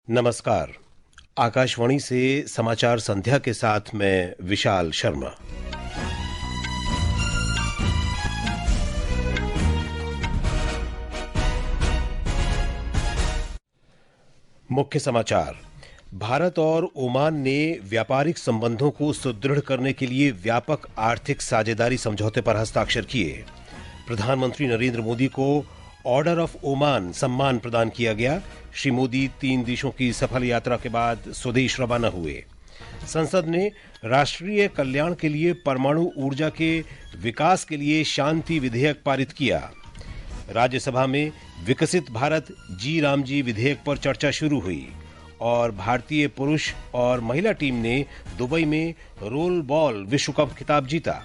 नमस्कार। आकाशवाणी से समाचार संध्या के साथ मैं विशाल शर्मा। मुख्य समाचार। भारत और ओमान ने व्यापारिक संबंधों को सुदृढ़ करने के लिए व्यापक आर्थिक साझेदारी समझौते पर हस्ताक्षर किए। प्रधानमंत्री नरेंद्र मोदी को ऑर्डर ऑफ ओमान सम्मान प्रदान किया गया। श्री मोदी 3 देशों की सफल यात्रा के बाद स्वदेश रवाना हुए। संसद ने राष्ट्रीय कल्याण के लिए परमाणु ऊर्जा के विकास के लिए शांति विधेयक पारित किया। राज्यसभा में विकसित भारत जी राम जी विधेयक पर चर्चा शुरू हुई और भारतीय पुरुष और महिला टीम ने दुबई में रोल बॉल विश्व कप खिताब जीता।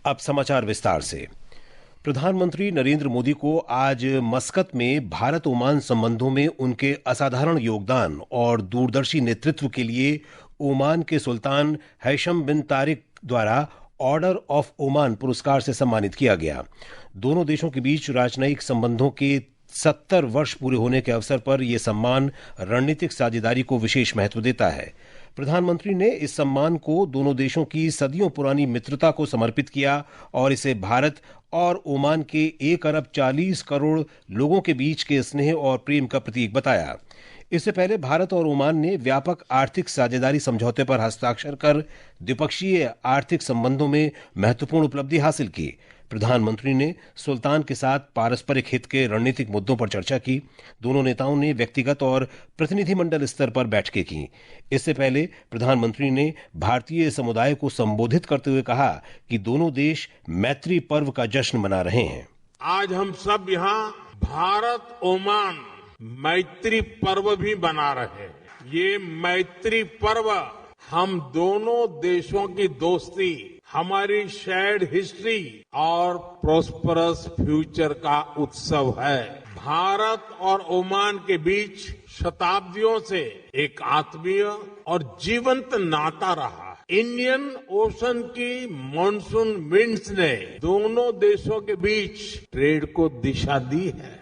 अब समाचार विस्तार से। प्रधानमंत्री नरेंद्र मोदी को आज मस्कत में भारत ओमान संबंधों में उनके असाधारण योगदान और दूरदर्शी नेतृत्व के लिए ओमान के सुल्तान हैशम बिन तारिक द्वारा ऑर्डर ऑफ ओमान पुरस्कार से सम्मानित किया गया। दोनों देशों के बीच राजनयिक संबंधों के 70 वर्ष पूरे होने के अवसर पर यह सम्मान रणनीतिक साझेदारी को विशेष महत्व देता है। प्रधानमंत्री ने इस सम्मान को दोनों देशों की सदियों पुरानी मित्रता को समर्पित किया और इसे भारत और ओमान के 1 अरब 40 करोड़ लोगों के बीच के स्नेह और प्रेम का प्रतीक बताया। इससे पहले भारत और ओमान ने व्यापक आर्थिक साझेदारी समझौते पर हस्ताक्षर कर द्विपक्षीय आर्थिक संबंधों में महत्वपूर्ण उपलब्धि हासिल की। प्रधानमंत्री ने सुल्तान के साथ पारस्परिक हित के रणनीतिक मुद्दों पर चर्चा की। दोनों नेताओं ने व्यक्तिगत और प्रतिनिधिमंडल स्तर पर बैठकें की। इससे पहले प्रधानमंत्री ने भारतीय समुदाय को संबोधित करते हुए कहा कि दोनों देश मैत्री पर्व का जश्न मना रहे हैं। आज हम सब यहाँ भारत ओमान मैत्री पर्व भी मना रहे हैं। ये मैत्री पर्व हम दोनों देशों की दोस्ती, हमारी शेयर्ड हिस्ट्री और प्रोस्परस फ्यूचर का उत्सव है। भारत और ओमान के बीच शताब्दियों से एक आत्मीय और जीवंत नाता रहा है। इंडियन ओशन की मॉनसून विंड्स ने दोनों देशों के बीच ट्रेड को दिशा दी है।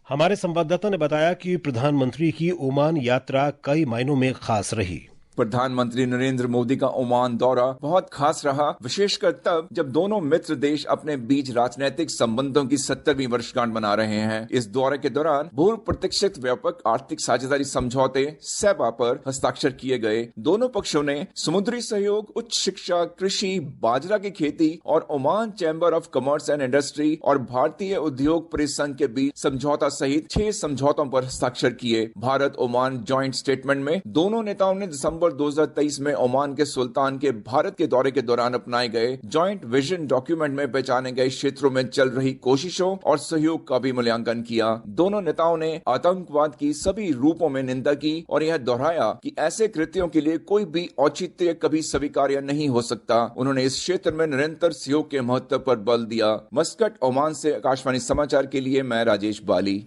हमारे संवाददाता ने बताया कि प्रधानमंत्री की ओमान यात्रा कई मायनों में खास रही। प्रधानमंत्री नरेंद्र मोदी का ओमान दौरा बहुत खास रहा, विशेषकर तब जब दोनों मित्र देश अपने बीच राजनीतिक संबंधों की 70वीं वर्षगांठ मना रहे हैं। इस दौरे के दौरान पूर्व प्रतीक्षित व्यापक आर्थिक साझेदारी समझौते सेबा पर हस्ताक्षर किए गए। दोनों पक्षों ने समुद्री सहयोग, उच्च शिक्षा, कृषि, बाजरा की खेती और Oman chamber of commerce and industry और भारतीय उद्योग परिसंघ के बीच समझौता सहित 6 समझौतों पर हस्ताक्षर किए। भारत ओमान ज्वाइंट स्टेटमेंट में दोनों नेताओं ने दिसंबर 2023 में ओमान के सुल्तान के भारत के दौरे के दौरान अपनाए गए ज्वाइंट विजन डॉक्यूमेंट में पहचाने गए क्षेत्रों में चल रही कोशिशों और सहयोग का भी मूल्यांकन किया। दोनों नेताओं ने आतंकवाद की सभी रूपों में निंदा की और यह दोहराया कि ऐसे कृत्यों के लिए कोई भी औचित्य कभी स्वीकार्य नहीं हो सकता। उन्होंने इस क्षेत्र में निरंतर सहयोग के महत्व पर बल दिया। मस्कट, ओमान से आकाशवाणी समाचार के लिए मैं राजेश बाली।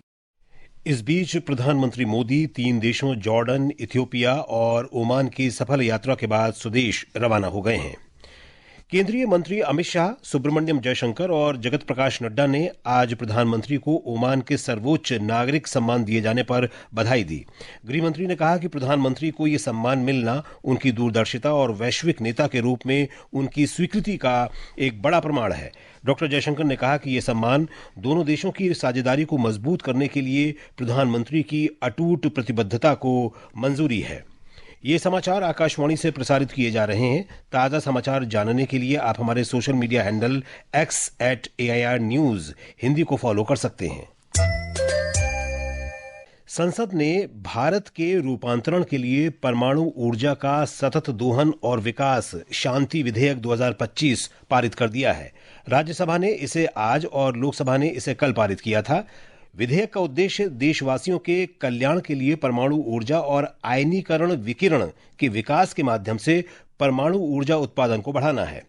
इस बीच प्रधानमंत्री मोदी 3 देशों जॉर्डन, इथियोपिया और ओमान की सफल यात्रा के बाद स्वदेश रवाना हो गए हैं। केंद्रीय मंत्री अमित शाह, सुब्रमण्यम जयशंकर और जगत प्रकाश नड्डा ने आज प्रधानमंत्री को ओमान के सर्वोच्च नागरिक सम्मान दिए जाने पर बधाई दी। गृहमंत्री ने कहा कि प्रधानमंत्री को यह सम्मान मिलना उनकी दूरदर्शिता और वैश्विक नेता के रूप में उनकी स्वीकृति का एक बड़ा प्रमाण है। डॉक्टर जयशंकर ने कहा कि यह सम्मान दोनों देशों की साझेदारी को मजबूत करने के लिए प्रधानमंत्री की अटूट प्रतिबद्धता को मंजूरी है। ये समाचार आकाशवाणी से प्रसारित किए जा रहे हैं। ताज़ा समाचार जानने के लिए आप हमारे social media handle x@AIR News Hindi को फॉलो कर सकते हैं। संसद ने भारत के रूपांतरण के लिए परमाणु ऊर्जा का सतत दोहन और विकास शांति विधेयक 2025 पारित कर दिया है। राज्यसभा ने इसे आज और लोकसभा ने इसे कल पारित किया था। विधेयक का उद्देश्य देशवासियों के कल्याण के लिए परमाणु ऊर्जा और आयनीकरण विकिरण के विकास के माध्यम से परमाणु ऊर्जा उत्पादन को बढ़ाना है।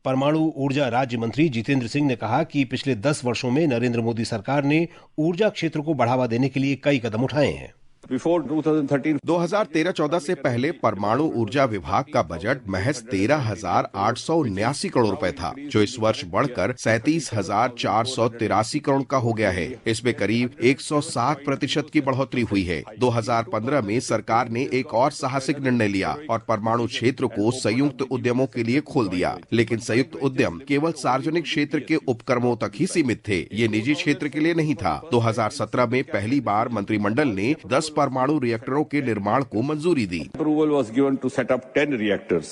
परमाणु ऊर्जा राज्य मंत्री जितेंद्र सिंह ने कहा कि पिछले 10 वर्षों में नरेंद्र मोदी सरकार ने ऊर्जा क्षेत्र को बढ़ावा देने के लिए कई कदम उठाए हैं। Before 2013, 2013-14 से पहले परमाणु ऊर्जा विभाग का बजट महज 13,879 करोड़ रुपए था, जो इस वर्ष बढ़कर 37,483 करोड़ का हो गया है। इसमें करीब 107% की बढ़ोतरी हुई है। 2015 में सरकार ने एक और साहसिक निर्णय लिया और परमाणु क्षेत्र को संयुक्त उद्यमों के लिए खोल दिया, लेकिन संयुक्त उद्यम केवल सार्वजनिक क्षेत्र के उपक्रमों तक ही सीमित थे, ये निजी क्षेत्र के लिए नहीं था। 2017 में पहली बार मंत्रिमंडल ने 10 परमाणु रिएक्टरों के निर्माण को मंजूरी दी। approval was given to set up 10 reactors.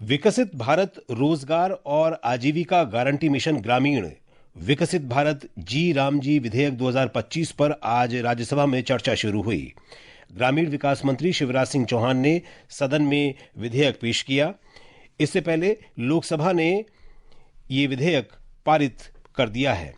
विकसित भारत रोजगार और आजीविका गारंटी मिशन ग्रामीण विकसित भारत जी रामजी विधेयक 2025 पर आज राज्यसभा में चर्चा शुरू हुई। ग्रामीण विकास मंत्री शिवराज सिंह चौहान ने सदन में विधेयक पेश किया। इससे पहले लोकसभा ने ये विधेयक पारित कर दिया है।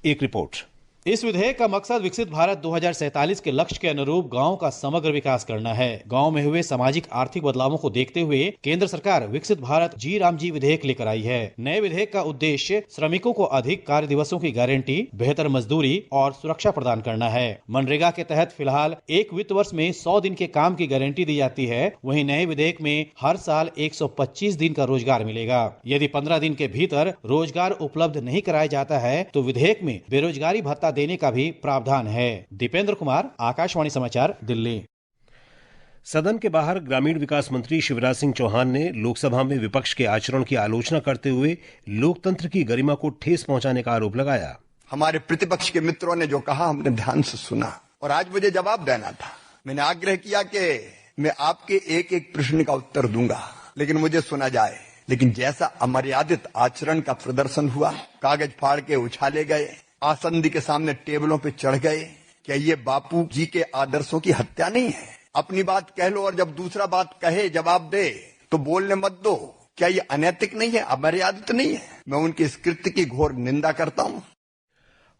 एक रिपोर्ट। इस विधेयक का मकसद विकसित भारत 2047 के लक्ष्य के अनुरूप गांव का समग्र विकास करना है। गांव में हुए सामाजिक आर्थिक बदलावों को देखते हुए केंद्र सरकार विकसित भारत जी रामजी विधेयक लेकर आई है। नए विधेयक का उद्देश्य श्रमिकों को अधिक कार्य दिवसों की गारंटी, बेहतर मजदूरी और सुरक्षा प्रदान करना है। मनरेगा के तहत फिलहाल एक वित्त वर्ष में 100 दिन के काम की गारंटी दी जाती है। वहीं नए विधेयक में हर साल 125 दिन का रोजगार मिलेगा। यदि 15 दिन के भीतर रोजगार उपलब्ध नहीं कराया जाता है तो विधेयक में बेरोजगारी भत्ता देने का भी प्रावधान है। दीपेंद्र कुमार, आकाशवाणी समाचार, दिल्ली। सदन के बाहर ग्रामीण विकास मंत्री शिवराज सिंह चौहान ने लोकसभा में विपक्ष के आचरण की आलोचना करते हुए लोकतंत्र की गरिमा को ठेस पहुंचाने का आरोप लगाया। हमारे प्रतिपक्ष के मित्रों ने जो कहा हमने ध्यान से सुना और आज मुझे जवाब देना था। मैंने आग्रह किया कि मैं आपके एक एक प्रश्न का उत्तर दूंगा, लेकिन मुझे सुना जाए। लेकिन जैसा अमर्यादित आचरण का प्रदर्शन हुआ, कागज फाड़ के उछाले गए, आसंदी के सामने टेबलों पे चढ़ गए, क्या ये बापू जी के आदर्शों की हत्या नहीं है? अपनी बात कह लो और जब दूसरा बात कहे जवाब दे तो बोलने मत दो। क्या ये अनैतिक नहीं है, अमर्यादित नहीं है? मैं उनकी इस कृत्य की घोर निंदा करता हूं।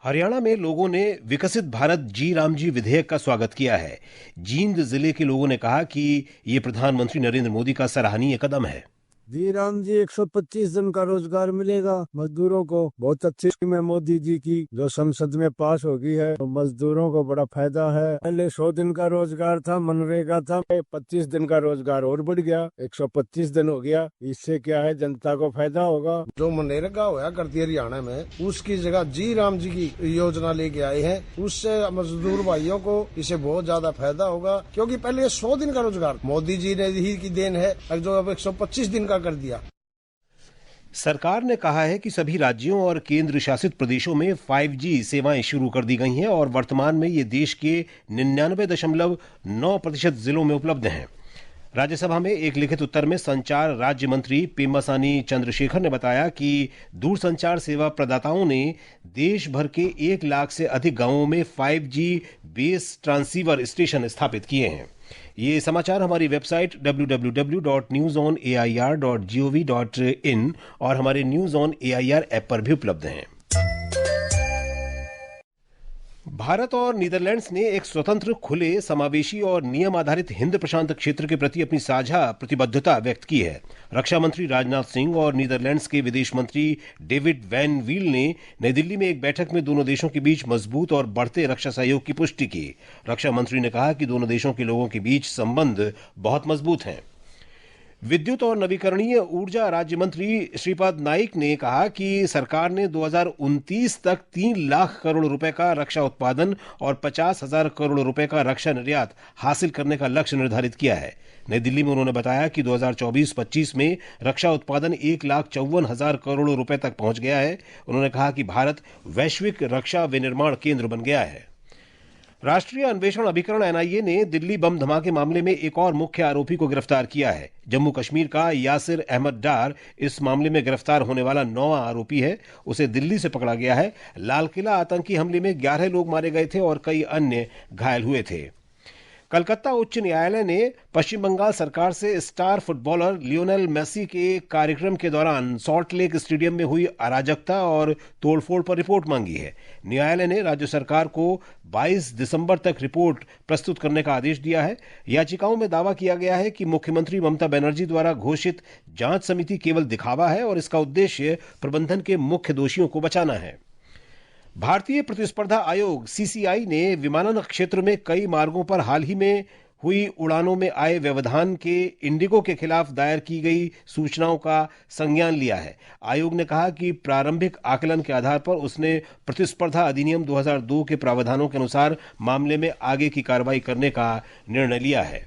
हरियाणा में लोगों ने विकसित भारत जी रामजी विधेयक का स्वागत किया है। जींद जिले के लोगों ने कहा कि ये प्रधानमंत्री नरेंद्र मोदी का सराहनीय कदम है। जी राम जी 125 दिन का रोजगार मिलेगा मजदूरों को। बहुत अच्छी स्कीम है मोदी जी की जो संसद में पास हो गई है, तो मजदूरों को बड़ा फायदा है। पहले 100 दिन का रोजगार था, मनरेगा था, 25 दिन का रोजगार और बढ़ गया, 125 दिन हो गया। इससे क्या है, जनता को फायदा होगा। जो मनरेगा होया करती है हरियाणा में, उसकी जगह जी राम जी की योजना लेके आए हैं। उससे मजदूर भाइयों को इसे बहुत ज्यादा फायदा होगा, क्योंकि पहले 100 दिन का रोजगार मोदी जी ने ही की देन है, जो अब 125 दिन कर दिया। सरकार ने कहा है कि सभी राज्यों और केंद्र शासित प्रदेशों में 5G सेवाएं शुरू कर दी गई हैं और वर्तमान में ये देश के 99.9% जिलों में उपलब्ध हैं। राज्यसभा में एक लिखित उत्तर में संचार राज्य मंत्री पेम्मासानी चंद्रशेखर ने बताया कि दूरसंचार सेवा प्रदाताओं ने देश भर के 1 लाख से अधिक गांवों में 5G बेस ट्रांसीवर स्टेशन स्थापित किए हैं। ये समाचार हमारी वेबसाइट www.newsonair.gov.in और हमारे न्यूज ऑन एआईआर ऐप पर भी उपलब्ध हैं। भारत और नीदरलैंड्स ने एक स्वतंत्र, खुले, समावेशी और नियम आधारित हिंद प्रशांत क्षेत्र के प्रति अपनी साझा प्रतिबद्धता व्यक्त की है। रक्षा मंत्री राजनाथ सिंह और नीदरलैंड्स के विदेश मंत्री डेविड वैन वील ने नई दिल्ली में एक बैठक में दोनों देशों के बीच मजबूत और बढ़ते रक्षा सहयोग की पुष्टि की। रक्षा मंत्री ने कहा कि दोनों देशों के लोगों के बीच संबंध बहुत मजबूत हैं। विद्युत और नवीकरणीय ऊर्जा राज्य मंत्री श्रीपद नाइक ने कहा कि सरकार ने 2029 तक 3 लाख करोड़ रुपए का रक्षा उत्पादन और 50,000 करोड़ रुपए का रक्षा निर्यात हासिल करने का लक्ष्य निर्धारित किया है। नई दिल्ली में उन्होंने बताया कि 2024-25 में रक्षा उत्पादन 1,54,000 करोड़ रुपए तक पहुंच गया है। उन्होंने कहा कि भारत वैश्विक रक्षा विनिर्माण केंद्र बन गया है। राष्ट्रीय अन्वेषण अभिकरण एनआईए ने दिल्ली बम धमाके मामले में एक और मुख्य आरोपी को गिरफ्तार किया है। जम्मू कश्मीर का यासिर अहमद डार इस मामले में गिरफ्तार होने वाला 9वां आरोपी है। उसे दिल्ली से पकड़ा गया है। लाल किला आतंकी हमले में 11 लोग मारे गए थे और कई अन्य घायल हुए थे। कलकत्ता उच्च न्यायालय ने पश्चिम बंगाल सरकार से स्टार फुटबॉलर लियोनेल मेसी के कार्यक्रम के दौरान सॉल्ट लेक स्टेडियम में हुई अराजकता और तोड़फोड़ पर रिपोर्ट मांगी है। न्यायालय ने राज्य सरकार को 22 दिसंबर तक रिपोर्ट प्रस्तुत करने का आदेश दिया है। याचिकाओं में दावा किया गया है कि मुख्यमंत्री ममता बनर्जी द्वारा घोषित जांच समिति केवल दिखावा है और इसका उद्देश्य प्रबंधन के मुख्य दोषियों को बचाना है। भारतीय प्रतिस्पर्धा आयोग सीसीआई ने विमानन क्षेत्र में कई मार्गों पर हाल ही में हुई उड़ानों में आए व्यवधान के इंडिगो के खिलाफ दायर की गई सूचनाओं का संज्ञान लिया है। आयोग ने कहा कि प्रारंभिक आकलन के आधार पर उसने प्रतिस्पर्धा अधिनियम 2002 के प्रावधानों के अनुसार मामले में आगे की कार्रवाई करने का निर्णय लिया है।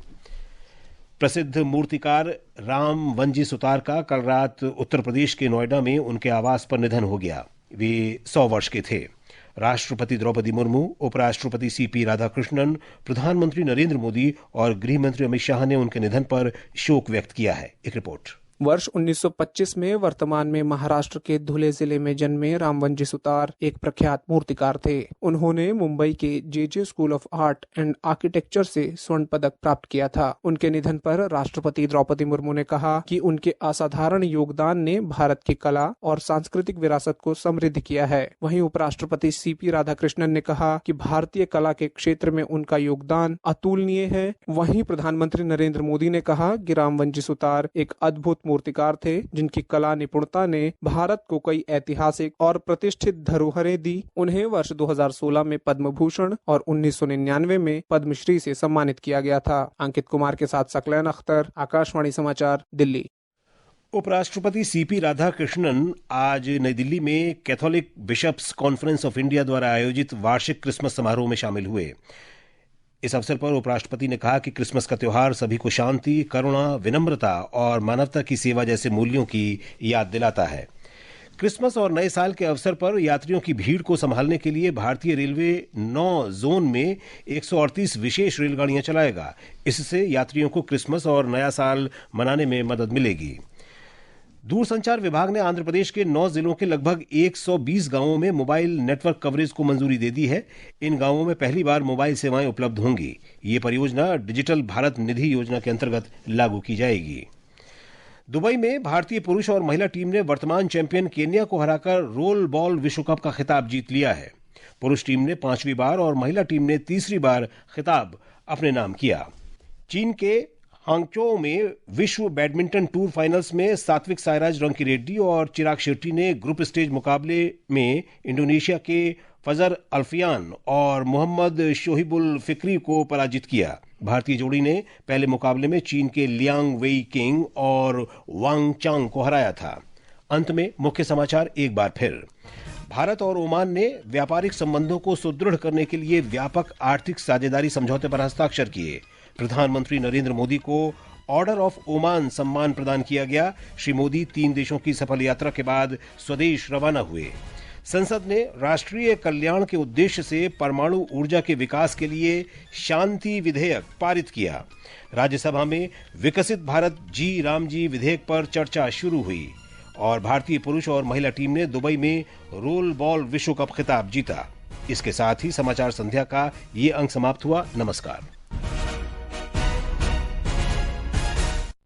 प्रसिद्ध मूर्तिकार राम वंजी सुतार का कल रात उत्तर प्रदेश के नोएडा में उनके आवास पर निधन हो गया। वे 100 वर्ष के थे। राष्ट्रपति द्रौपदी मुर्मू, उपराष्ट्रपति सीपी राधाकृष्णन, प्रधानमंत्री नरेंद्र मोदी और गृह मंत्री अमित शाह ने उनके निधन पर शोक व्यक्त किया है। एक रिपोर्ट। वर्ष 1925 में वर्तमान में महाराष्ट्र के धुले जिले में जन्मे रामवंजी सुतार एक प्रख्यात मूर्तिकार थे। उन्होंने मुंबई के J school of art and architecture से स्वर्ण पदक प्राप्त किया था। उनके निधन पर राष्ट्रपति द्रौपदी मुर्मू ने कहा कि उनके असाधारण योगदान ने भारत की कला और सांस्कृतिक विरासत को समृद्ध किया है। वहीं उपराष्ट्रपति सीपी राधाकृष्णन ने कहा कि भारतीय कला के क्षेत्र में उनका योगदान अतुलनीय है। वहीं प्रधानमंत्री नरेंद्र मोदी ने कहा कि रामवंजी सुतार एक अद्भुत मूर्तिकार थे, जिनकी कला निपुणता ने भारत को कई ऐतिहासिक और प्रतिष्ठित धरोहरें दी। उन्हें वर्ष 2016 में पद्म भूषण और 1999 में पद्मश्री से सम्मानित किया गया था। अंकित कुमार के साथ सकलैन अख्तर, आकाशवाणी समाचार, दिल्ली। उपराष्ट्रपति सीपी राधाकृष्णन आज नई दिल्ली में Catholic bishops conference of India द्वारा आयोजित वार्षिक क्रिसमस समारोह में शामिल हुए। इस अवसर पर उपराष्ट्रपति ने कहा कि क्रिसमस का त्योहार सभी को शांति, करुणा, विनम्रता और मानवता की सेवा जैसे मूल्यों की याद दिलाता है। क्रिसमस और नए साल के अवसर पर यात्रियों की भीड़ को संभालने के लिए भारतीय रेलवे 9 जोन में 138 विशेष रेलगाड़ियां चलाएगा। इससे यात्रियों को क्रिसमस और नया साल मनाने में मदद मिलेगी। दूरसंचार विभाग ने आंध्र प्रदेश के 9 जिलों के लगभग 120 गांवों में मोबाइल नेटवर्क कवरेज को मंजूरी दे दी है। इन गांवों में पहली बार मोबाइल सेवाएं उपलब्ध होंगी। ये परियोजना डिजिटल भारत निधि योजना के अंतर्गत लागू की जाएगी। दुबई में भारतीय पुरुष और महिला टीम ने वर्तमान चैंपियन केन्या को हराकर रोल बॉल विश्व कप का खिताब जीत लिया है। पुरुष टीम ने 5वीं बार और महिला टीम ने 3री बार खिताब अपने नाम किया। चीन के हांगचो में विश्व बैडमिंटन टूर फाइनल्स में सात्विक साईराज रंकीरेड्डी और चिराग शेट्टी ने ग्रुप स्टेज मुकाबले में इंडोनेशिया के फजर अल्फियान और मोहम्मद शोहिबुल फिक्री को पराजित किया। भारतीय जोड़ी ने पहले मुकाबले में चीन के लियांग वेई किंग और वांग चांग को हराया था। अंत में मुख्य समाचार एक बार फिर। भारत और ओमान ने व्यापारिक संबंधों को सुदृढ़ करने के लिए व्यापक आर्थिक साझेदारी समझौते पर हस्ताक्षर किए। प्रधानमंत्री नरेंद्र मोदी को ऑर्डर ऑफ ओमान सम्मान प्रदान किया गया। श्री मोदी 3 देशों की सफल यात्रा के बाद स्वदेश रवाना हुए। संसद ने राष्ट्रीय कल्याण के उद्देश्य से परमाणु ऊर्जा के विकास के लिए शांति विधेयक पारित किया। राज्यसभा में विकसित भारत जी रामजी विधेयक पर चर्चा शुरू हुई और भारतीय पुरुष और महिला टीम ने दुबई में रोल बॉल विश्व कप खिताब जीता। इसके साथ ही समाचार संध्या का ये अंक समाप्त हुआ। नमस्कार।